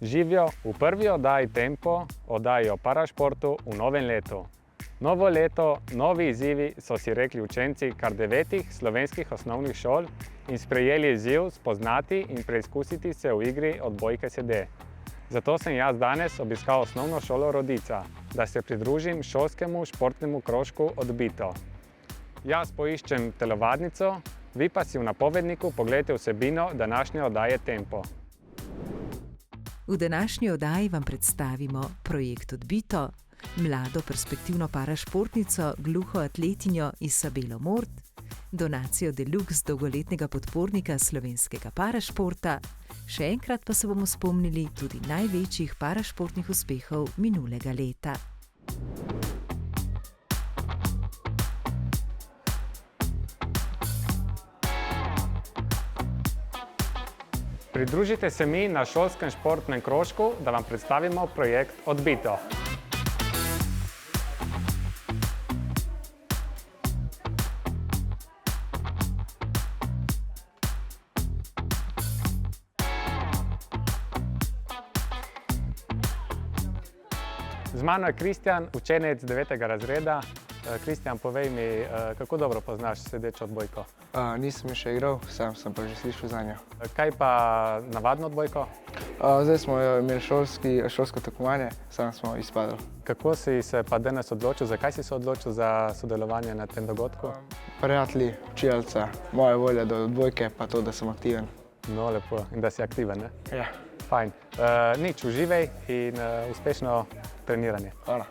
Živijo v prvi oddaji Tempo, oddaji o parašportu v novem letu. Novo leto, novi izzivi, so si rekli učenci kar 9 slovenskih osnovnih šol in sprejeli izziv spoznati in preizkusiti se v igri odbojke sede. Zato sem jaz danes obiskal osnovno šolo Rodica, da se pridružim šolskemu športnemu krožku Odbito. Jaz poiščem telovadnico, vi pa si v napovedniku pogledajte vsebino današnje oddaje Tempo. V današnji oddaji vam predstavimo projekt Odbito, mlado perspektivno parašportnico, gluho atletinjo Isabelo Mort, donacijo deluxe dolgoletnega podpornika slovenskega parašporta, še enkrat pa se bomo spomnili tudi največjih parašportnih uspehov minulega leta. Pridružite se mi na šolskem športnem krožku, da vam predstavimo projekt Odbito. Z mano je Kristjan, učenec 9. razreda. Kristjan, povej mi, kako dobro poznaš sedečo odbojko? Nisem še igral, sam sem pa že slišal za njo. Kaj pa navadno odbojko? Zdaj smo imeli šolsko tekmovanje, sam smo izpadli. Kako si se pa danes odločil, zakaj si se odločil za sodelovanje na tem dogodku? Prijatelji, učiteljica, moja volja do odbojke, pa to, da sem aktiven. No, lepo. In da si aktiven, ne? Ja. Fajn. Nič, uživaj in uspešno treniranje. Hvala.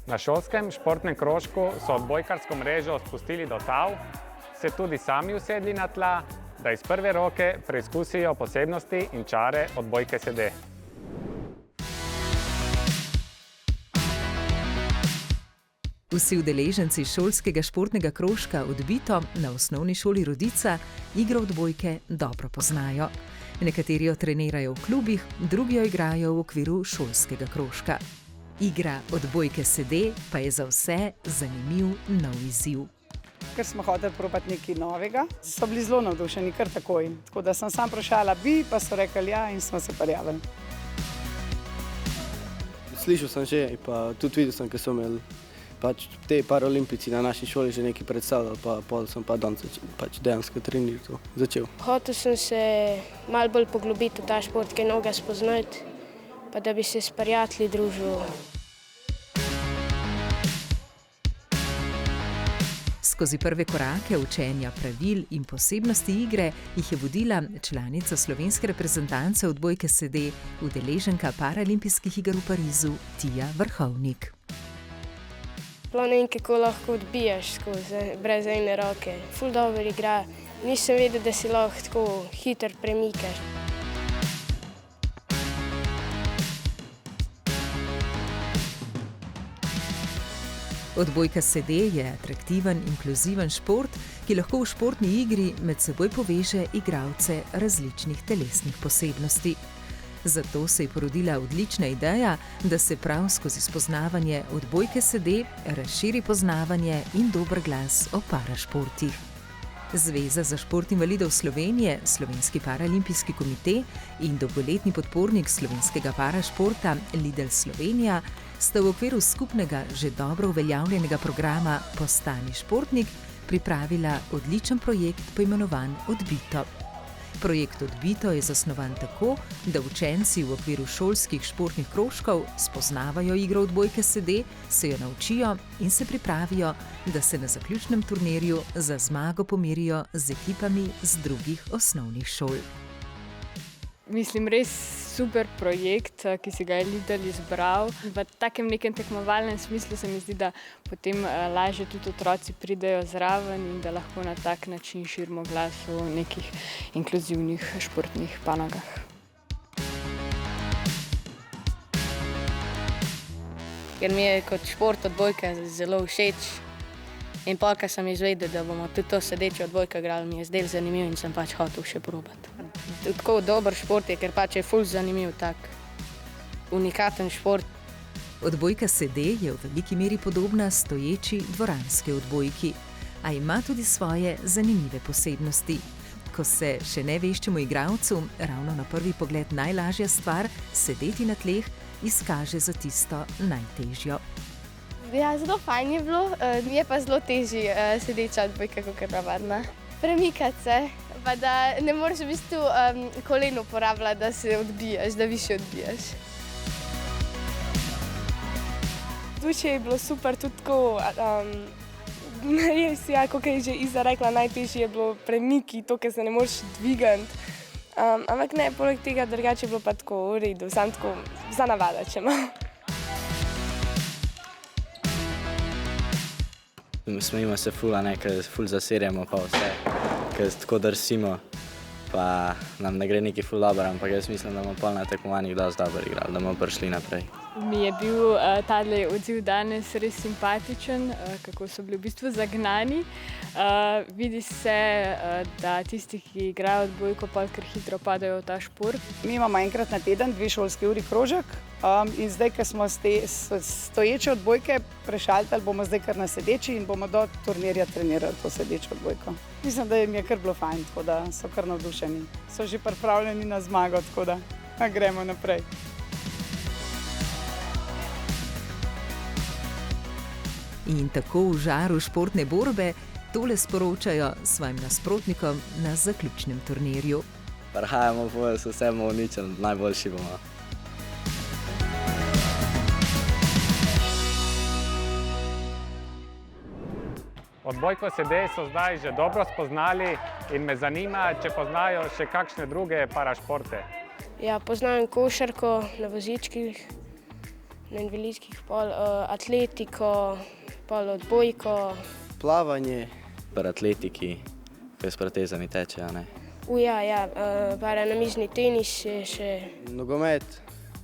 Na šolskem športnem krožku so odbojkarsko mrežo spustili do tal, se tudi sami usedli na tla, da iz prve roke preizkusijo posebnosti in čare odbojke sede. Vsi udeleženci šolskega športnega krožka Odbito na osnovni šoli Rodica igro odbojke dobro poznajo. Nekateri jo trenirajo v klubih, drugi jo igrajo v okviru šolskega krožka. Igra odbojke sede pa je za vse zanimiv nov izziv. Ker smo hoteli probati nekaj novega, so bili zelo navdušeni kar takoj. Tako da sem sam vprašala bi, pa so rekli ja in smo se prijavili. Slišal sem že, pa tudi videl sem, ker so imeli te paraolimpijci na naši šoli že nekaj predstavljali, pa pol sem pa danes dejansko trenirati začel. Hotel sem se malo bolj poglobiti v ta šport, kaj novega spoznati, pa da bi se s prijatelji družil. Skozi prve korake učenja pravil in posebnosti igre jih je vodila članica slovenske reprezentance odbojke sede, udeleženka paraolimpijskih iger v Parizu, Tija Vrhovnik. Sploh ne vem, kako lahko odbijaš skozi, brez ene roke. Ful dobro igra. Nisem vedel, da si lahko tako hitro premikaš. Odbojka sede je atraktiven, inkluziven šport, ki lahko v športni igri med seboj poveže igralce različnih telesnih posebnosti. Zato se je porodila odlična ideja, da se prav skozi spoznavanje odbojke sede razširi poznavanje in dober glas o parašportih. Zveza za šport invalidov Slovenije, Slovenski paraolimpijski komite in dolgoletni podpornik slovenskega parašporta Lidl Slovenija sta v okviru skupnega, že dobro uveljavljenega programa Postani športnik pripravila odličen projekt poimenovan Odbito. Projekt Odbito je zasnovan tako, da učenci v okviru šolskih športnih krožkov spoznavajo igro odbojke sede, se jo naučijo in se pripravijo, da se na zaključnem turnirju za zmago pomerijo z ekipami z drugih osnovnih šol. Mislim, res super projekt, ki si ga je Lidl izbral. V takem nekem tekmovalnem smislu se mi zdi, da potem lažje tudi otroci pridejo zraven in da lahko na tak način širimo glas v nekih inkluzivnih športnih panogah. Ker mi je kot šport odbojka zelo všeč. In pol, ko sem izvedel, da bomo tudi to sedečo odbojko igrali, mi je zdelo zanimivo in sem hotel še probati. Tako dober šport je, ker je ful zanimiv, tak unikaten šport. Odbojka sede je v veliki meri podobna stoječi dvoranski odbojki, a ima tudi svoje zanimive posebnosti. ko se še neveščemu igralcu ravno na prvi pogled najlažja stvar, sedeti na tleh, izkaže za tisto najtežjo. Ja, zelo fajn je bilo, je pa zelo težje sedeča odbojka kot navadna. Premikati se, pa da ne moreš v bistvu koleno uporabljati, da se odbijaš, da više odbijaš. Vzdušje je bilo super, tudi tako, res, ja, kot je že Iza rekla, najtežje je bilo premiki, to, ker se ne moreš dvigati. Ampak ne, poleg tega drugače je bilo pa tako v redu, samo tako za navada, če malo. Smejimo se ful, a ne, ker ful zaserjamo pa vse, ker tako drsimo, pa nam ne gre neki ful dobro, ampak jaz mislim, da bomo pol na tekmovanjih dosti dobro igrali, da bomo prišli naprej. Mi je bil tale odziv danes res simpatičen, kako so bili v bistvu zagnani. Vidi se, da tisti, ki igrajo odbojko, pol kar hitro padajo v ta šport. Mi imamo enkrat na teden 2 šolski uri krožek in zdaj, ko smo stoječe odbojke prešaltali, bomo zdaj kar na sedeči in bomo do turnirja trenirali to sedečo odbojko. Mislim, da jim je kar bilo fajn, tako da so kar navdušeni. So že pripravljeni na zmago, tako da gremo naprej. In tako v žaru športne borbe tole sporočajo svojim nasprotnikom na zaključnem turnirju. Prihajamo v boju, se vse bomo uničili, najboljši bomo. Odbojko sede so zdaj že dobro spoznali in me zanima, če poznajo še kakšne druge parašporte. Ja, poznam košarko na vozičkih, na invalidskih, pol atletiko, pol odbojko. Plavanje. Pri atletiki, kaj s protezami teče, a ne? Ja, paranamizni tenis je še. Nogomet,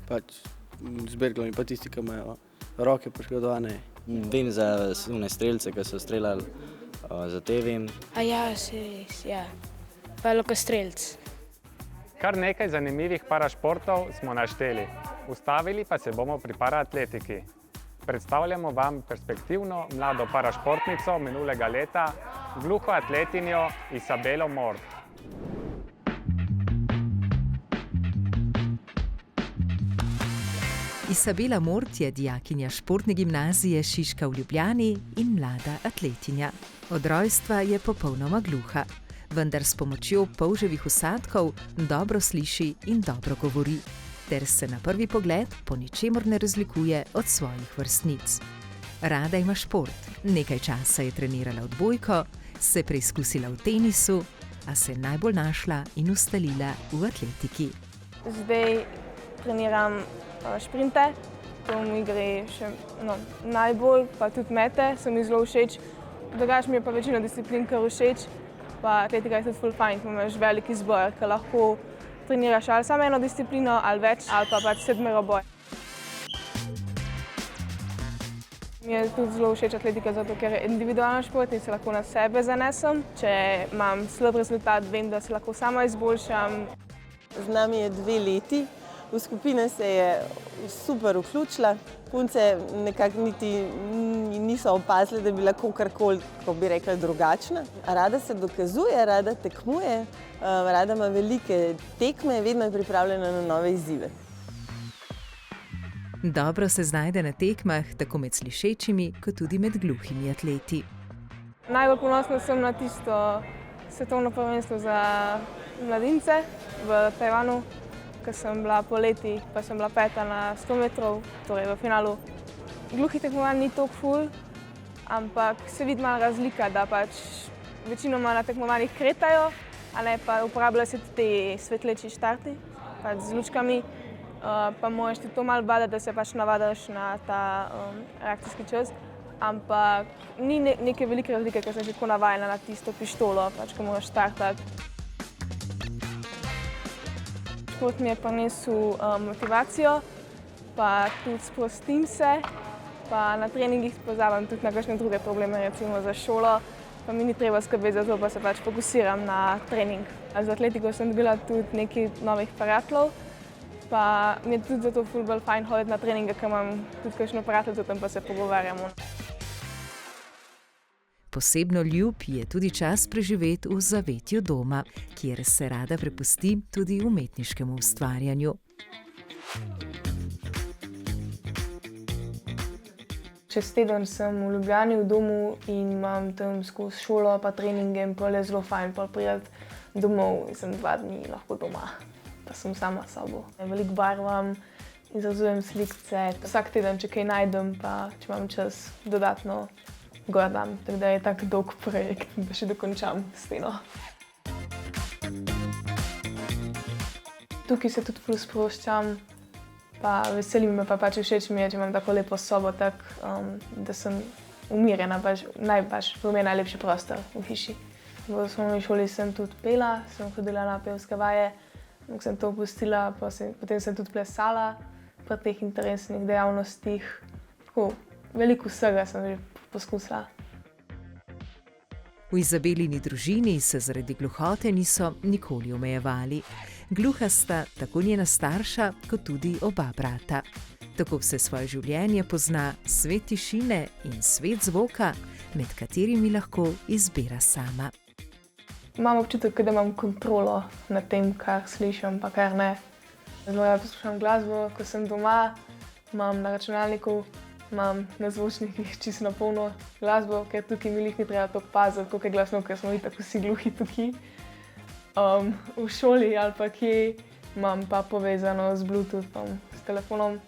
pač z berglami, pa tisti, ki imajo roke poškodovane. Vem za one strelce, ki so streljali za TV. Ja, se res, ja. Pa lokostrelc. Kar nekaj zanimivih parašportov smo našteli. Ustavili pa se bomo pri paraatletiki. Predstavljamo vam perspektivno mlado parašportnico minulega leta, gluho atletinjo Isabelo Mort. Isabela Mort je dijakinja športne gimnazije Šiška v Ljubljani in mlada atletinja. Od rojstva je popolnoma gluha, vendar s pomočjo polževih vsadkov dobro sliši in dobro govori, ter se na prvi pogled po ničemur ne razlikuje od svojih vrstnic. Rada ima šport, nekaj časa je trenirala odbojko, se preizkusila v tenisu, a se najbolj našla in ustalila v atletiki. Zdaj treniram šprinte, to mi gre še najbolj, pa tudi mete, so mi zelo všeč. Drugače mi je pa večina disciplin kar všeč, pa atletika je tudi ful fajn, ko imaš velik izbor, ker lahko treniraš ali samo eno disciplino, ali več, ali pa pač sedmeroboj. Mi je tudi zelo všeč atletika, zato ker je individualna šport in se lahko na sebe zanesem. Če imam slab rezultat, vem, da se lahko sama izboljšam. Z nami je 2 leti, v skupine se je super vključila. Punce nekako niti niso opazile, da bi lahko karkoli, ko bi rekla, drugačna. Rada se dokazuje, rada tekmuje, rada ima velike tekme, vedno je pripravljena na nove izzive. Dobro se znajde na tekmah, tako med slišečimi, kot tudi med gluhimi atleti. Najbolj ponosna sem na tisto svetovno prvenstvo za mladince v Tajvanu, ko sem bila poleti, pa sem bila 5. na 100 metrov, torej v finalu. Gluhih tekmovanj ni toliko ful, ampak se vidi malo razlika, da pač večinoma na tekmovanjih kretajo, a ne pa uporabljajo se te svetleči štarti, pač z lučkami, pa moraš ti to malo badati, da se pač navadaš na ta reakcijski čas, ampak ni neke velike razlike, ker sem že tako navajena na tisto pištolo, pač ko moraš štartati. Šport mi je prinesel motivacijo, pa tudi sprostim se, pa na treningih pozabim tudi na kakšne druge probleme, recimo za šolo, pa mi ni treba skrbeti za to, pa se pač fokusiram na trening. Z atletiko sem dobila tudi nekaj novih prijateljev, pa mi je tudi zato ful bolj fajn hoditi na treninge, ker imam tudi kakšno prijateljico, tam pa se pogovarjamo. Posebno ljub je tudi čas preživeti v zavetju doma, kjer se rada prepusti tudi umetniškemu ustvarjanju. Čez teden sem v Ljubljani v domu in imam tam skozi šolo pa treninge in pol je zelo fajn priti domov in sem 2 dni lahko doma, pa sem sama s sabo. Veliko barvam, izrazujem slikce, vsak teden, če kaj najdem, pa če imam čas, dodatno gor dam. Tako da je tak dolg projekt, da še dokončam steno. Tukaj se tudi ful sproščam, pa veseli me, pa pač všeč mi je, če imam tako lepo sobo, tak, da sem umirjena, pač to mi je najlepši prostor v hiši. V osnovni šoli sem tudi pela, sem hodila na pevske vaje, sem to opustila, potem sem tudi plesala pri teh interesnih dejavnostih. Tako, veliko vsega sem že poskusila. V Izabelini družini se zaradi gluhote niso nikoli omejevali. Gluha sta tako njena starša, kot tudi oba brata. Tako vse svoje življenje pozna svet tišine in svet zvoka, med katerimi lahko izbira sama. Imam občutek, da imam kontrolo nad tem, kar slišim, pa kar ne. Zelo rada poslušam glasbo, ko sem doma, imam na računalniku, imam na zvočnikih čisto na polno glasbo, ker tukaj mi ni treba to paziti, koliko je glasno, ker smo itak vsi gluhi tukaj. V šoli ali pa kje imam pa povezano z Bluetoothom, s telefonom.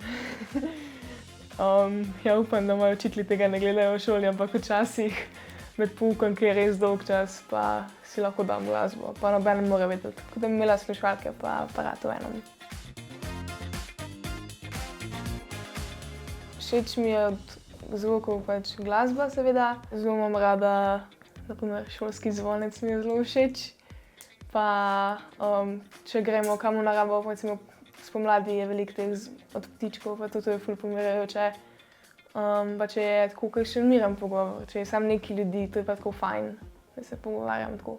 Ja, upam, da moji učitelji tega ne gledajo v šoli, ampak včasih med poukom, ki je res dolg čas, pa si lahko dam glasbo, pa noben ne more vedeti, tako da bi imela slušalke pa aparat v enem. Všeč mi je od zvokov pač glasba, seveda. Zelo imam rada, na primer, šolski zvonec mi je zelo všeč. Pa če gremo kam v naravo, recimo spomladi je veliko teh od ptičkov, pa to je ful pomirajoče. Pa če je tako kakšen miren pogovor, če je samo nekaj ljudi, to je pa tako fajn, da se pogovarjam tako.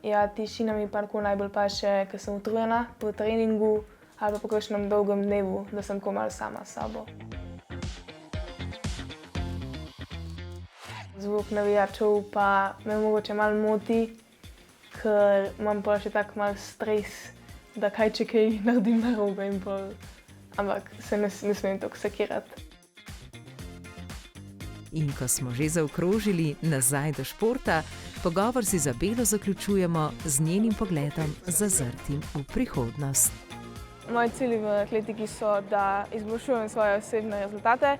Ja, tišina mi pa tako najbolj paše, ker sem utrujena po treningu ali pa po kakšnem dolgem dnevu, da sem tako malo sama s sabo. Zvok navijačev pa me mogoče malo moti, ker imam pa še tak malo stres, da kaj če kaj naredim narobe in pol, ampak se ne smem toliko sekirati. In ko smo že zaokrožili nazaj do športa, pogovor z Izabelo zaključujemo z njenim pogledom zazrtim v prihodnost. Moji cilji v atletiki so, da izboljšujem svoje osebne rezultate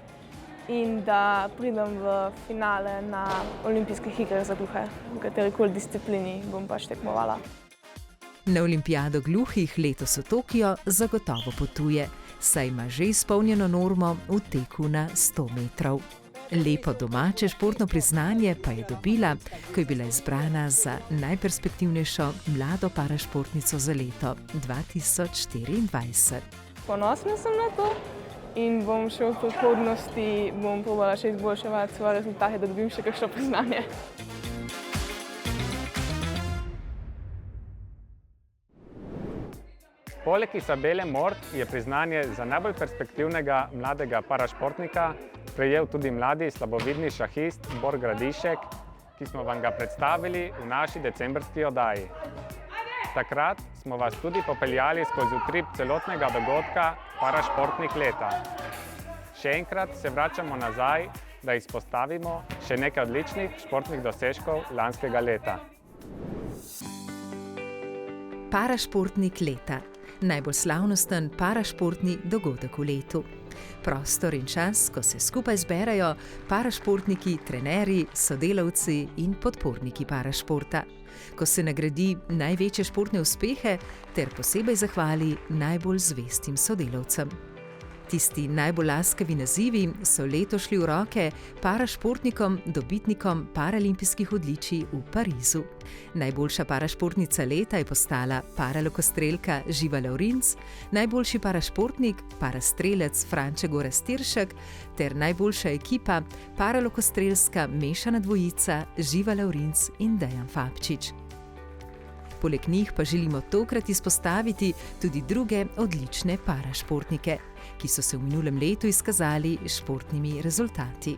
in da pridem v finale na olimpijskih igrah za gluhe, v katerikoli disciplini bom pač tekmovala. Na olimpijado gluhih letos v Tokio zagotovo potuje, saj ima že izpolnjeno normo v teku na 100 metrov. Lepo domače športno priznanje pa je dobila, ko je bila izbrana za najperspektivnejšo mlado parašportnico za leto 2024. Ponosna sem na to in bom še v prihodnosti probala še izboljševati svoje rezultate, da dobim še kakšno priznanje. Poleg Izabele Mort je priznanje za najbolj perspektivnega mladega parašportnika prejel tudi mladi slabovidni šahist Bor Gradišek, ki smo vam ga predstavili v naši decembrski oddaji. Takrat smo vas tudi popeljali skozi utrip celotnega dogodka Parašportnik leta. Še enkrat se vračamo nazaj, da izpostavimo še nekaj odličnih športnih dosežkov lanskega leta. Parašportnik leta. Najbolj slavnosten parašportni dogodek v letu. Prostor in čas, ko se skupaj zberajo parašportniki, trenerji, sodelavci in podporniki parašporta. Ko se nagradi največje športne uspehe ter posebej zahvali najbolj zvestim sodelavcem. Tisti najbolj laskavi nazivi so letos šli v roke parašportnikom, dobitnikom paralimpijskih odličij v Parizu. Najboljša parašportnica leta je postala paralokostrelka Živa Lavrinc, najboljši parašportnik, parastrelec Franče Gorazd Tiršek ter najboljša ekipa paralokostrelska mešana dvojica Živa Lavrinc in Dejan Fabčič. Poleg njih pa želimo tokrat izpostaviti tudi druge odlične parašportnike, ki so se v minulem letu izkazali s športnimi rezultati.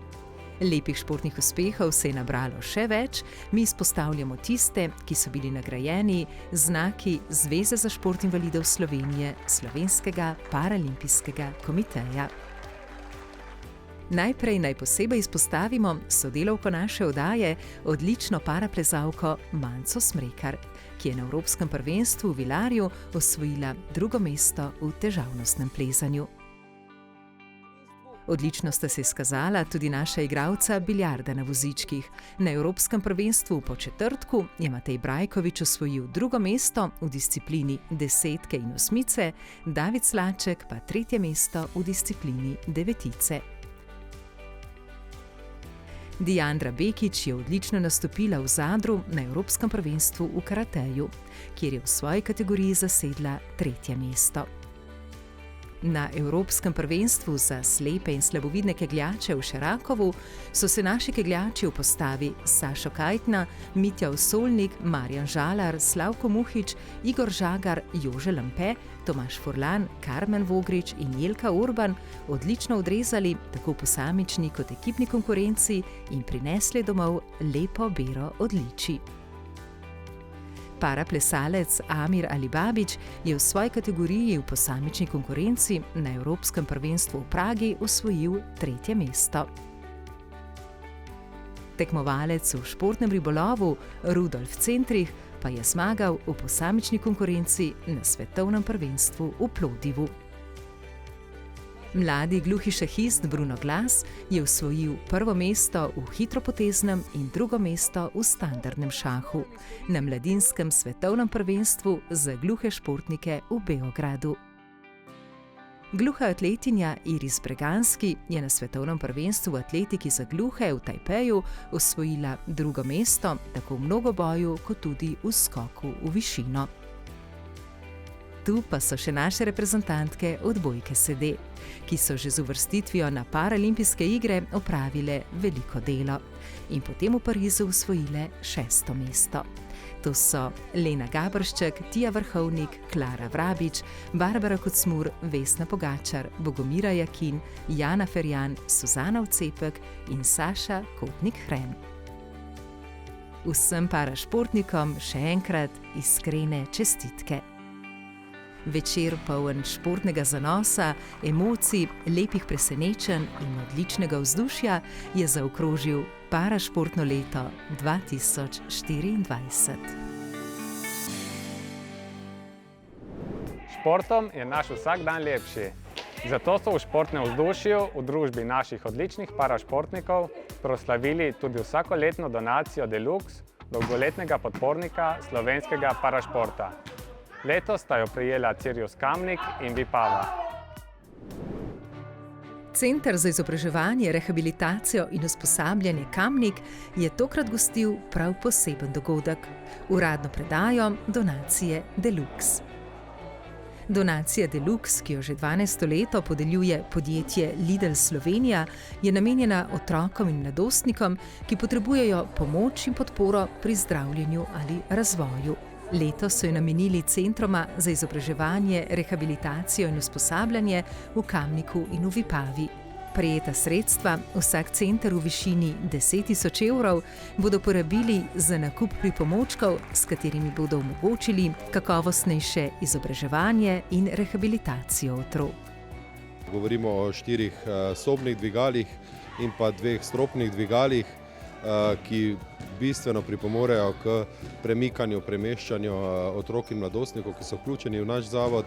Lepih športnih uspehov se je nabralo še več, mi izpostavljamo tiste, ki so bili nagrajeni z znaki Zveze za šport invalidov Slovenije, Slovenskega paralimpijskega komiteja. Najprej naj posebej izpostavimo sodelavko naše oddaje, odlično paraplezalko Manco Smrekar, ki je na Evropskem prvenstvu v Vilarju osvojila 2. mesto v težavnostnem plezanju. Odlično sta se izkazala tudi naša igralca biljarda na vozičkih. Na Evropskem prvenstvu po četrtku je Matej Brajkovič osvojil 2. mesto v disciplini desetke in osmice, David Slaček pa 3. mesto v disciplini devetice. Dijandra Bekić je odlično nastopila v Zadru na Evropskem prvenstvu v karateju, kjer je v svoji kategoriji zasedla 3. mesto. Na Evropskem prvenstvu za slepe in slabovidne kegljače v Šerakovu so se naši kegljači v postavi Sašo Kajtna, Mitja Osolnik, Marjan Žalar, Slavko Muhič, Igor Žagar, Jože Lampe, Tomaž Furlan, Karmen Vogrič in Jelka Urban odlično odrezali tako posamični kot ekipni konkurenci in prinesli domov lepo bero odličij. Paraplesalec Amir Alibabić je v svoji kategoriji v posamični konkurenci na Evropskem prvenstvu v Pragi osvojil 3. mesto. Tekmovalec v športnem ribolovu Rudolf Centrih pa je zmagal v posamični konkurenci na svetovnem prvenstvu v Plodivu. Mladi gluhi šahist Bruno Glas je osvojil 1. mesto v hitropoteznem in 2. mesto v standardnem šahu na mladinskem svetovnem prvenstvu za gluhe športnike v Beogradu. Gluha atletinja Iris Breganski je na svetovnem prvenstvu v atletiki za gluhe v Tajpeju osvojila 2. mesto tako v mnogoboju kot tudi v skoku v višino. Tu pa so še naše reprezentantke odbojke sede, ki so že z uvrstitvijo na paralimpijske igre opravile veliko delo in potem v Parizu osvojile 6. mesto. To so Lena Gabršček, Tija Vrhovnik, Klara Vrabič, Barbara Kocmur, Vesna Pogačar, Bogomira Jakin, Jana Ferjan, Suzana Vcepek in Saša Kotnik-Hrem. Vsem parašportnikom še enkrat iskrene čestitke. Večer poln športnega zanosa, emocij, lepih presenečenj in odličnega vzdušja je zaokrožil parašportno leto 2024. Športom je naš vsak dan lepši. Zato so v športnem vzdušju v družbi naših odličnih parašportnikov proslavili tudi vsakoletno donacijo Deluxe, dolgoletnega podpornika slovenskega parašporta. Letos sta jo prejela Cirjus Kamnik in Vipava. Center za izobraževanje, rehabilitacijo in usposabljanje Kamnik je tokrat gostil prav poseben dogodek – uradno predajo donacije Deluxe. Donacija Deluxe, ki jo že 12. leto podeljuje podjetje Lidl Slovenija, je namenjena otrokom in mladostnikom, ki potrebujejo pomoč in podporo pri zdravljenju ali razvoju. Letos so jo namenili Centroma za izobraževanje, rehabilitacijo in usposabljanje v Kamniku in v Vipavi. Prejeta sredstva, vsak center v višini 10.000 evrov, bodo porabili za nakup pripomočkov, s katerimi bodo omogočili kakovostnejše izobraževanje in rehabilitacijo otrok. Govorimo o 4 sobnih dvigalih in pa 2 stropnih dvigalih, ki bistveno pripomorejo k premikanju, premeščanju otrok in mladostnikov, ki so vključeni v naš zavod.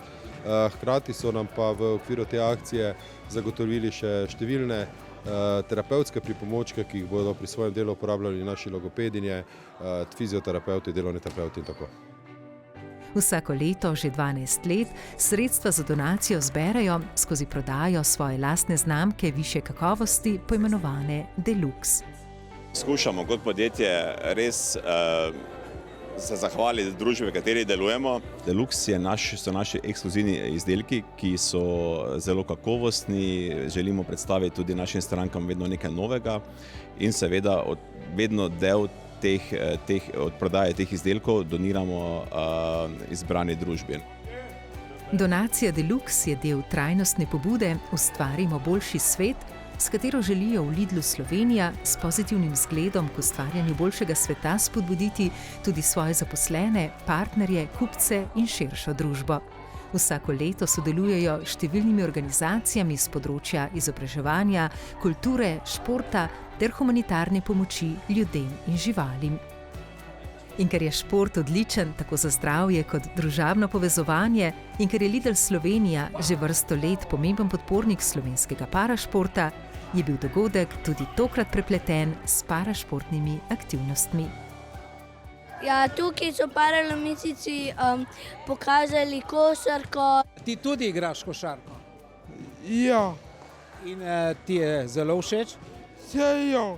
Hkrati so nam pa v okviru te akcije zagotovili še številne terapevtske pripomočke, ki jih bodo pri svojem delu uporabljali naši logopedinje, fizioterapeuti, delovni terapeuti in tako. Vsako leto, že 12 let, sredstva za donacijo zberejo skozi prodajo svoje lastne znamke višje kakovosti, poimenovane Deluxe. Skušamo kot podjetje res se zahvaliti družbi, v kateri delujemo. Deluxe so naši ekskluzivni izdelki, ki so zelo kakovostni. Želimo predstaviti tudi našim strankam vedno nekaj novega in seveda vedno del od prodaje teh izdelkov doniramo izbrani družbi. Donacija Deluxe je del trajnostne pobude Ustvarimo boljši svet, s katero želijo v Lidlu Slovenija s pozitivnim zgledom k ustvarjanju boljšega sveta spodbuditi tudi svoje zaposlene, partnerje, kupce in širšo družbo. Vsako leto sodelujejo s številnimi organizacijami z področja izobraževanja, kulture, športa ter humanitarne pomoči ljudem in živalim. In ker je šport odličen tako za zdravje kot družabno povezovanje in ker je Lidl Slovenija že vrsto let pomemben podpornik slovenskega parašporta, je bil dogodek tudi tokrat prepleten s parašportnimi aktivnostmi. Ja, tukaj so paralimpijci pokazali košarko. Ti tudi igraš košarko? Ja. In ti je zelo všeč? Ja.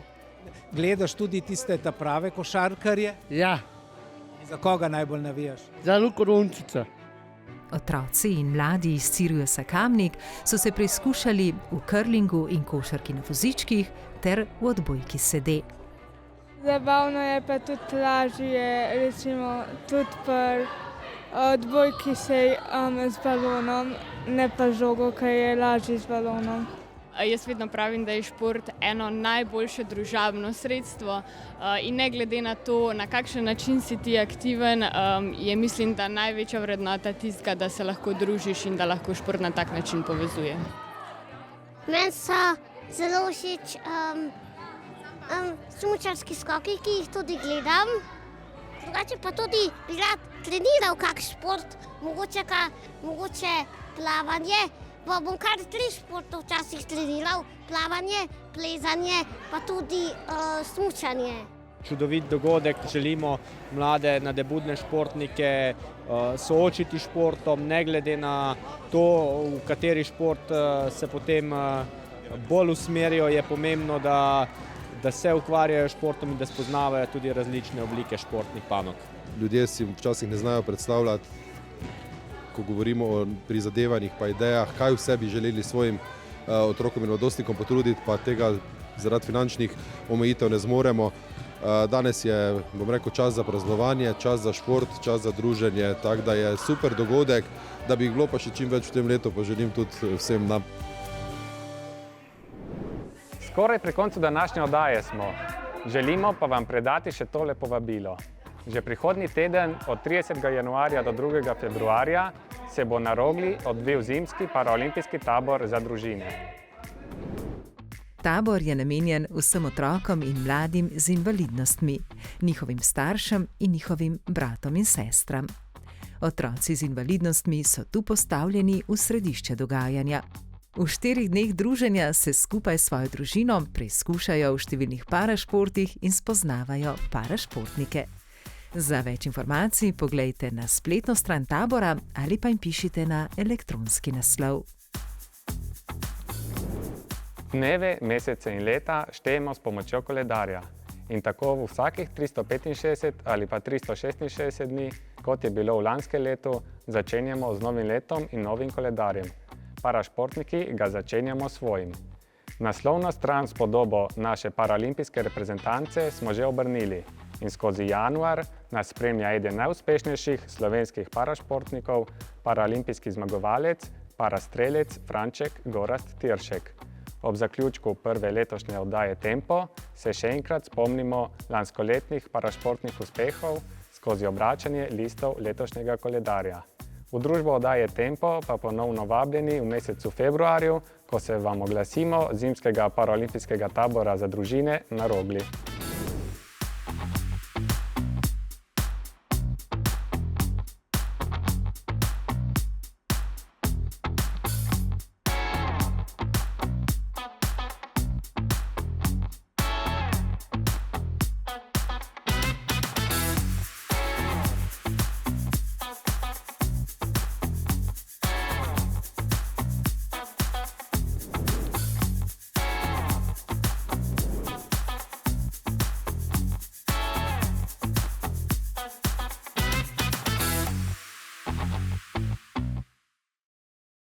Gledaš tudi tiste prave košarkarje? Ja. Za koga najbolj navijaš? Za Luko Dončića. Otroci in mladi iz Siriusa Kamnik so se preizkušali v curlingu in košarki na vozičkih ter v odbojki sede. Zabavno je, pa tudi lažje, recimo tudi pri odbojki sej z balonom, ne pa žogo, ki je lažje z balonom. Jaz vedno pravim, da je šport eno najboljše družabno sredstvo in ne glede na to, na kakšen način si ti aktiven, je mislim, da največja vrednota tistega, da se lahko družiš in da lahko šport na tak način povezuje. Meni so zelo všeč smučarski skoki, ki jih tudi gledam. Drugače pa tudi bi rad treniral kak šport, mogoče plavanje. Pa bom kar 3 športov včasih treniral, plavanje, plezanje, pa tudi smučanje. Čudovit dogodek, želimo mlade nadebudne športnike soočiti s športom, ne glede na to, v kateri šport se potem bolj usmerijo, je pomembno, da se ukvarjajo s športom in da spoznavajo tudi različne oblike športnih panog. Ljudje si včasih ne znajo predstavljati, ko govorimo o prizadevanjih pa idejah, kaj vse bi želeli svojim otrokom in mladostnikom potruditi, pa tega zaradi finančnih omejitev ne zmoremo. Danes je, bom rekel, čas za praznovanje, čas za šport, čas za druženje, tako da je super dogodek, da bi jih bilo pa še čim več v tem letu, pa želim tudi vsem nam. Skoraj pri koncu današnje oddaje smo. Želimo pa vam predati še tole povabilo. Že prihodnji teden od 30. januarja do 2. februarja se bo na Rogli odvil zimski paraolimpijski tabor za družine. Tabor je namenjen vsem otrokom in mladim z invalidnostmi, njihovim staršem in njihovim bratom in sestram. Otroci z invalidnostmi so tu postavljeni v središče dogajanja. V 4 dneh druženja se skupaj s svojo družino preizkušajo v številnih parašportih in spoznavajo parašportnike. Za več informacij poglejte na spletno stran tabora ali pa jim pišite na elektronski naslov. Dneve, mesece in leta štejemo s pomočjo koledarja. In tako v vsakih 365 ali pa 366 dni, kot je bilo v lanskem letu, začenjamo z novim letom in novim koledarjem. Parašportniki ga začenjamo svojim. Naslovno stran s podobo naše paraolimpijske reprezentance smo že obrnili in skozi januar nas spremlja eden najuspešnejših slovenskih parašportnikov, paraolimpijski zmagovalec, parastrelec Franček Gorazd Tiršek. Ob zaključku prve letošnje oddaje Tempo se še enkrat spomnimo lanskoletnih parašportnih uspehov skozi obračanje listov letošnjega koledarja. V družbo oddaje Tempo pa ponovno vabljeni v mesecu februarju, ko se vam oglasimo zimskega paraolimpijskega tabora za družine na Rogli.